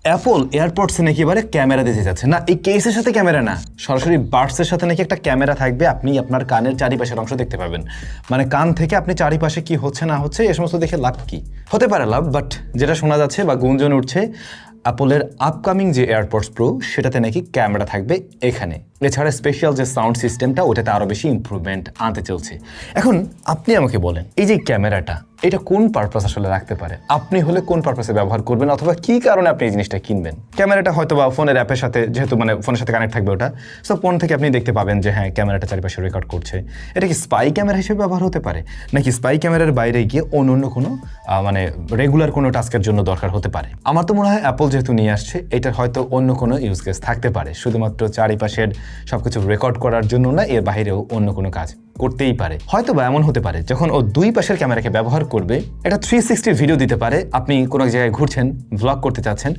Apple এয়ারপডসে নাকি এবারে camera দিতে যাচ্ছে না, এই কেসের সাথে ক্যামেরা না, সরাসরি বাডসের সাথে নাকি একটা ক্যামেরা থাকবে। আপনি আপনার কানের চারিপাশের অংশ দেখতে পাবেন, মানে কান থেকে আপনি চারিপাশে কি হচ্ছে না হচ্ছে এ সমস্ত দেখে লাভ কি হতে পারে লাভ। বাট যেটা শোনা যাচ্ছে বা গুঞ্জন উঠছে, অ্যাপলের আপকামিং যে এয়ারপডস প্রো সেটাতে নাকি ক্যামেরা থাকবে এখানে। এছাড়া স্পেশাল যে সাউন্ড সিস্টেমটা ওটাতে আরও বেশি ইমপ্রুভমেন্ট আনতে চলছে। এখন আপনি আমাকে বলেন, এই যে ক্যামেরাটা এটা কোন পারপাস আসলে রাখতে পারে? আপনি হলে কোন পারপাসে ব্যবহার করবেন, অথবা কি কারণে আপনি এই জিনিসটা কিনবেন? ক্যামেরাটা হয়তো বা ফোনের অ্যাপের সাথে, যেহেতু মানে ফোনের সাথে কানেক্ট থাকবে ওটা, সো ফোন থেকে আপনি দেখতে পাবেন যে হ্যাঁ ক্যামেরাটা চারিপাশে রেকর্ড করছে। এটা কি স্পাই ক্যামেরা হিসেবে ব্যবহার হতে পারে, নাকি স্পাই ক্যামেরার বাইরে গিয়ে অন্য কোনো মানে রেগুলার কোনো টাস্কের জন্য দরকার হতে পারে? আমার তো মনে হয় অ্যাপল যেহেতু নিয়ে আসছে, এটার হয়তো অন্য কোনো ইউজ কেস থাকতে পারে, শুধুমাত্র চারিপাশের সবকিছু রেকর্ড করার জন্য না, এর বাইরেও অন্য কোনো কাজ করতেই পারে। হয়তো বা এমন হতে পারে যখন ও দুই পাশের ক্যামেরাকে ব্যবহার করবে, এটা 360 ভিডিও দিতে পারে। আপনি কোনো এক জায়গায় ঘুরছেন, ভ্লগ করতে চাচ্ছেন,